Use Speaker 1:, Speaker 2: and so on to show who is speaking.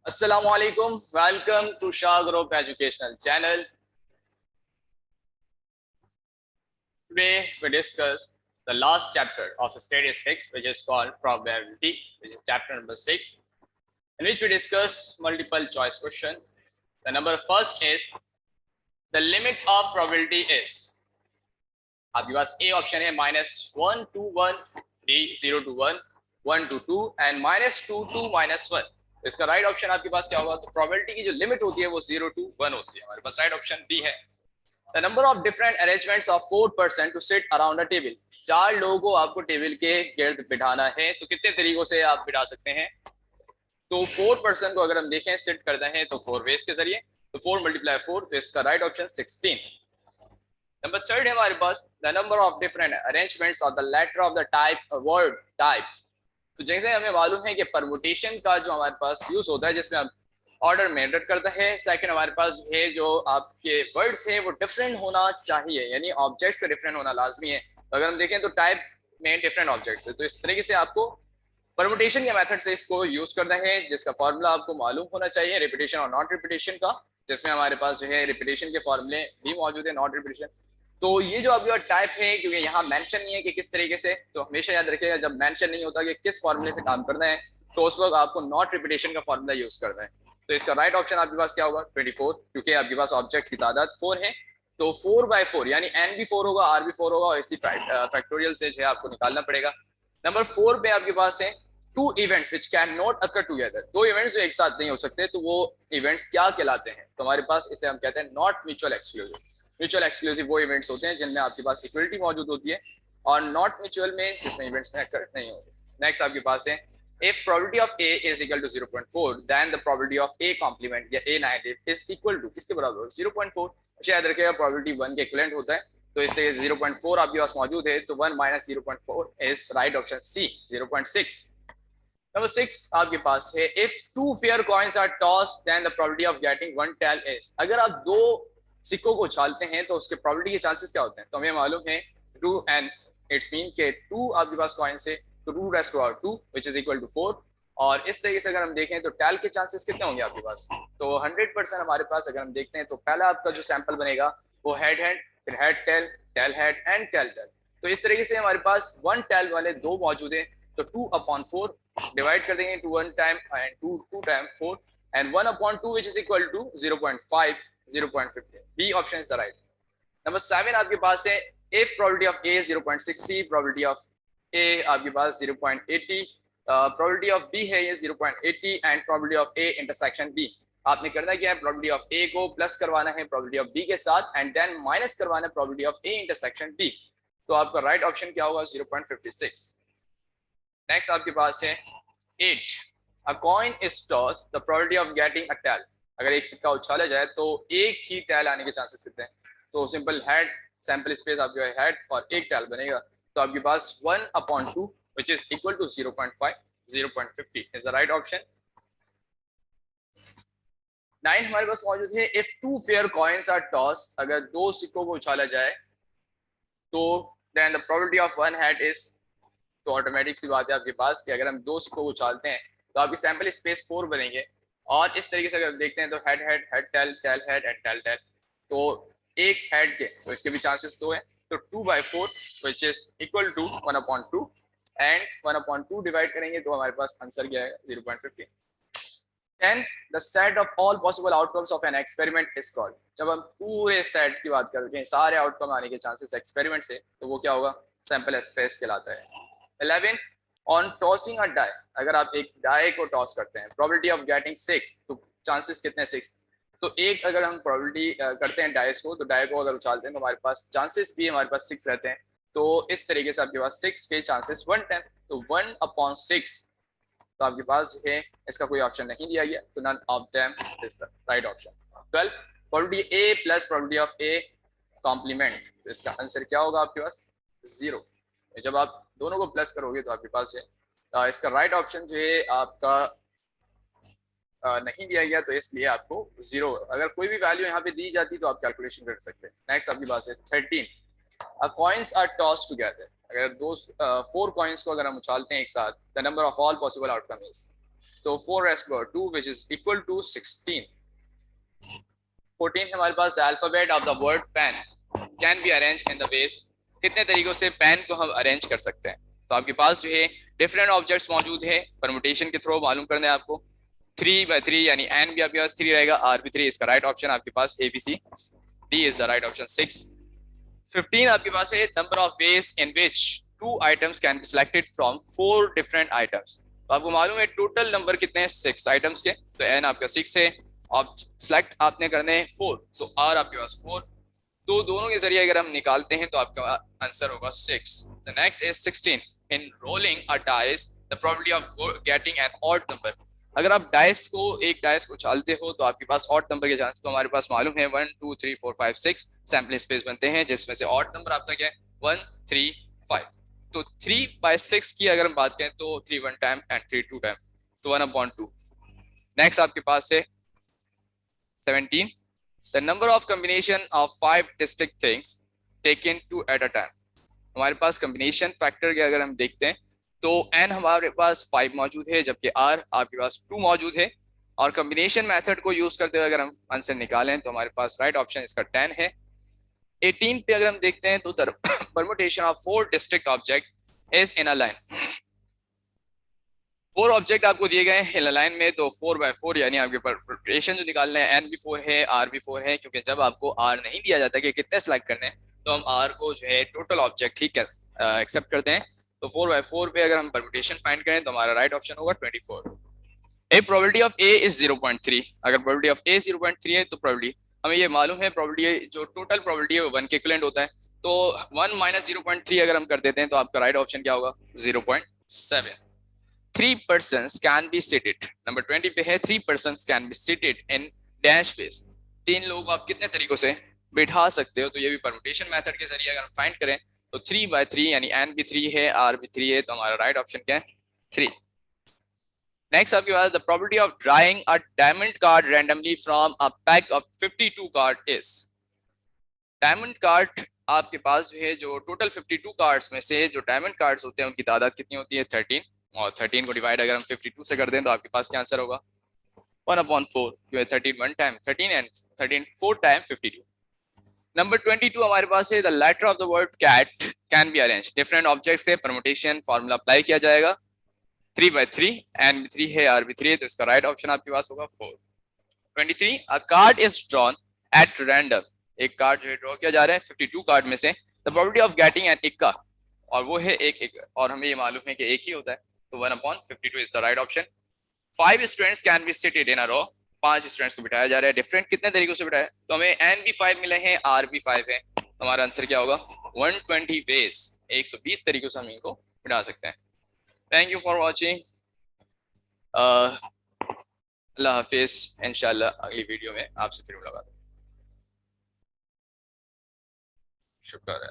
Speaker 1: Assalamualaikum. Welcome to Shah Group Educational Channel. Today we discuss the last chapter of statistics, which is called probability, which is chapter number 6, in which we discuss multiple choice question. The number first is the limit of probability is. आपके पास A option है -1 to 1, B 0 to 1, 1 to 2 and -2 to -1. तो इसका right option आपके पास क्या होगा? तो probability की जो लिमिट होती है वो 0 to 1 होती है. हमारे पास राइट ऑप्शन बी है. The number of different arrangements of 4 person to sit around a table. 4 लोगों को आपको टेबल के गिर्द बिठाना है. तो कितने तरीकों से आप बिठा सकते हैं? तो 4 पर्सन को अगर हम देखें सिट करते हैं तो 4 वेज के जरिए. तो 4 × 4, तो इसका राइट ऑप्शन 16. नंबर थर्ड है हमारे पास the number of different arrangements of the letter of the type word type. तो जैसे हमें मालूम है कि परमुटेशन का जो हमारे पास यूज होता है जिसमें हम ऑर्डर मेंटेन करता है. सेकंड हमारे पास है जो आपके वर्ड्स हैं वो डिफरेंट होना चाहिए, यानी ऑब्जेक्ट्स का डिफरेंट होना लाजमी है. तो अगर हम देखें तो टाइप में डिफरेंट ऑब्जेक्ट्स है. तो इस तरीके से आपको परमुटेशन के मेथड से इसको यूज करना है, जिसका फॉर्मूला आपको मालूम होना चाहिए रिपीटेशन और नॉट रिपीटेशन का, जिसमें हमारे पास जो है रिपीटेशन के फॉर्मूले भी मौजूद है, नॉट रिपीटेशन. तो ये जो आपका टाइप है, क्योंकि यहाँ मेंशन नहीं है कि किस तरीके से, तो हमेशा याद रखिएगा जब मेंशन नहीं होता कि किस फॉर्मूले से काम करना है तो उस वक्त आपको नॉट रिपीटेशन का फॉर्मूला यूज करना है. तो इसका राइट ऑप्शन आपके पास क्या होगा? 24, क्योंकि आपके पास ऑब्जेक्ट्स की तादाद 4 है. तो 4/4 यानी n भी 4 होगा, r भी 4 होगा, और इसी फैक्टोरियल से जो है आपको निकालना पड़ेगा. नंबर 4 पे आपके पास है two events which can not occur together. दो इवेंट्स जो एक साथ नहीं हो सकते, तो वो इवेंट्स क्या कहलाते हैं? तो हमारे पास इसे हम कहते हैं not mutual exclusive. Mutual exclusive वो इवेंट्स होते हैं जिनमें आपके पास इक्वलिटी मौजूद होती है, और नॉट म्यूचुअल में जिसमें इवेंट्स में अकर नहीं होते. नेक्स्ट आपके पास है if probability of A is equal to 0.4 then the probability of A complement या A negative is equal to किसके बराबर होगा? 0.4. शायद रखिएगा probability 1 के इक्विवेलेंट होता है. तो इससे 0.4 आपके पास मौजूद है, तो 1 - 0.4 is right option C 0.6. Number 6 आपके पास है if two fair coins are tossed then the probability of getting one tail is. अगर आप दो सिक्कों को उछालते हैं तो उसके प्रोबेबिलिटी के चांसेस क्या होते हैं? तो हमें मालूम है 2 and इट्स मीन के 2 आपके पास कॉइन से, तो 2 raised to power 2 which is equal to 4. और इस तरीके से अगर हम देखें तो टैल के चांसेस कितने होंगे आपके पास? तो 100% हमारे पास अगर हम देखते हैं तो पहला आपका जो सैंपल बनेगा वो हेड हेड, फिर head tail, tail head and tail tail. तो इस तरीके से हमारे पास 1 टेल वाले 2 मौजूद है. तो 2/4 डिवाइड कर देंगे 2 1 time and 2 time 4 and 1/2 which is equal to 0.5 0.15. B option is the right. Number 7 आपके पास है if probability of A 0.60, probability of A आपके पास 0.80, probability of B है ये 0.80 and probability of A intersection B. आपने करना क्या है? probability of A को प्लस करवाना है probability of B के साथ and then माइनस करवाना है probability of A intersection B. तो आपका राइट ऑप्शन क्या होगा? 0.56. नेक्स्ट आपके पास है 8. A coin is tossed, the probability of getting a tail. अगर एक सिक्का उछाला जाए तो एक ही टैल आने के चांसेस कितने हैं? तो सिंपल हेड, सैंपल स्पेस आपके हेड और एक टैल बनेगा. तो आपके पास 1/2 which is equal to 0.5 0.50 is the right option. 9 हमारे पास मौजूद है if two fair coins are tossed. अगर दो सिक्कों को उछाला जाए तो then the probability of one head is, तो ऑटोमेटिक सी बात है आपके पास कि अगर हम दो सिक्कों को उछालते हैं तो आपकी सैंपल स्पेस 4 बनेंगे. और इस तरीके से अगर देखते हैं तो head head, head tail, tail head and tail tail. तो एक हेड के तो इसके भी चांसेस 2 हैं. तो 2/4 which is equal to 1/2 and 1/2 divide करेंगे तो हमारे पास आंसर क्या है? 0.50. 10 the set of all possible outcomes of an experiment is called. जब हम पूरे सेट की बात करते हैं, सारे आउटकम आने के चांसेस एक्सपेरिमेंट से, तो वो क्या होगा? सैंपल स्पेस कहलाता है. 11 ऑन टॉसिंग अ डाई. अगर आप एक डाई को टॉस करते हैं, प्रोबेबिलिटी ऑफ गेटिंग 6, तो चांसेस कितने? 6. तो एक अगर हम प्रोबेबिलिटी करते हैं डाइस को, तो डाई को अगर उछालते हैं तो हमारे पास चांसेस भी हमारे पास 6 रहते हैं. तो इस तरीके से आपके पास 6 के चांसेस 1/10. तो 1/6 तो आपके पास है, इसका कोई ऑप्शन नहीं दिया गया, तो none of them is the right option. 12 probability A plus probability of A complement. तो इसका आंसर क्या होगा आपके पास? 0. जब आप दोनों को प्लस करोगे तो आपके पास है इसका राइट ऑप्शन जो है आपका नहीं दिया गया, तो इसलिए आपको 0. अगर कोई भी वैल्यू यहाँ पे दी जाती तो आप कैलकुलेशन कर सकते हैं. नेक्स्ट आपके पास है 13. Coins are toss together. अगर 4 कॉइन्स को अगर हम उछालते हैं एक साथ, the number of all possible outcome is. तो 4 raised to power 2 which is equal to 16. 14 हमारे पास the alphabet of the word pen can be arranged in the ways, कितने तरीकों से पेन को हम अरेंज कर सकते हैं। तो आपके पास जो है डिफरेंट ऑब्जेक्ट्स मौजूद है, परमुटेशन के थ्रू मालूम करना है आपको। 3 by 3 यानी एन भी आपके पास 3 रहेगा, आर भी 3, इसका राइट ऑप्शन आपके पास A B C D is the right option 6। 15 आपके पास है number of ways in which 2 items can be selected from 4 different items. तो आपको मालूम है टोटल नंबर कितने हैं 6 आइटम्स के, तो एन आपका 6 है और सिलेक्ट आपने करने हैं 4, तो आर आपके पास 4, तो दोनों के जरिए अगर हम निकालते हैं तो आपका आंसर होगा 6। The next is 16 in rolling a dice the probability of getting an odd number. अगर आप डाइस को एक डाइस को उछालते हो तो आपके पास ऑड नंबर के चांस, तो हमारे पास मालूम है 1 2 3 4 5 6 सैम्पलिंग स्पेस बनते हैं, जिसमें से ऑड नंबर आपका क्या है 1 3 5। तो 3/6 की अगर हम बात करें तो 3 1 टाइम एंड 3 2 टाइम, तो 1/2। नेक्स्ट आपके पास है 17 the number of combination of 5 distinct things taken 2 at a time। हमारे पास combination factor के अगर हम देखते हैं तो n हमारे पास 5 मौजूद है, जबकि r आपके पास 2 मौजूद है, और combination method को यूज करते हुए अगर हम आंसर निकालें तो हमारे पास राइट ऑप्शन इसका 10 है। 18 पे अगर हम देखते हैं तो permutation of 4 distinct object is in a line। 4 object आपको दिए गए हैं इन लाइन में, तो 4/4 यानी आपके परमुटेशन जो निकालना है एन भी 4 है आर भी 4 है, क्योंकि जब आपको आर नहीं दिया जाता कि कितने सेलेक्ट करने हैं तो हम आर को जो है टोटल ऑब्जेक्ट ठीक एक्सेप्ट करते हैं। तो 4/4 पे अगर हम परमुटेशन फाइंड करें तो हमारा राइट ऑप्शन होगा 24। ए प्रोबेबिलिटी ऑफ ए इज 0.3। अगर प्रोबेबिलिटी ऑफ ए 0.3 है तो प्रोबेबिलिटी हमें ये मालूम है, प्रोबेबिलिटी जो टोटल प्रोबेबिलिटी है वो 1 के इक्विवेलेंट होता है, तो 1 - 0.3 अगर हम कर देते हैं तो आपका राइट ऑप्शन क्या होगा 0.7। 3 persons can be seated, number 20 पे है 3 persons can be seated in dash face। 3 लोग आप कितने तरीकों से बिठा सकते हो, तो ये भी परमुटेशन मेथड के जरिए अगर हम फाइंड करें तो 3/3 यानी n भी 3 है r भी 3 है, तो हमारा राइट ऑप्शन क्या है 3। नेक्स्ट आपके पास the probability of drawing a diamond card randomly from a pack of 52 card is. Diamond card आपके पास जो है जो टोटल 52 कार्ड्स में से जो डायमंड कार्ड्स होते हैं उनकी तादाद कितनी होती है 13, और 13 को डिवाइड अगर हम 52 से कर दें तो आपके पास क्या आंसर होगा 1/4, क्योंकि 13 1 टाइम 13 एंड 13 4 टाइम 52। नंबर 22 हमारे पास है the letter of the word cat can be arrange. Different object से परमुटेशन फार्मूला अप्लाई किया जाएगा। 3/3 एन भी 3 है आर भी 3 है, तो इसका राइट ऑप्शन आपके पास होगा 4। 23 अ card is drawn at random. एक कार्ड जो है ड्रॉ किया जा रहा है 52 कार्ड में से, the probability of getting an इक्का, और वो है एक, और हमें ये मालूम है कि एक ही होता है, तो 1/52 is the right option. 5 students can be seated in a row. 5 students को बिठाया जा रहा है, डिफरेंट कितने तरीकों से बिठाया, तो हमें एन भी 5 मिले हैं आर भी 5 है, तो हमारा आंसर क्या होगा 120 वेज, 120 तरीकों से हम इनको बिठा सकते हैं। थैंक यू फॉर वॉचिंग, अल्लाह हाफिज, इंशाल्लाह अगली वीडियो में आपसे फिर मुलाकात। शुक्र है।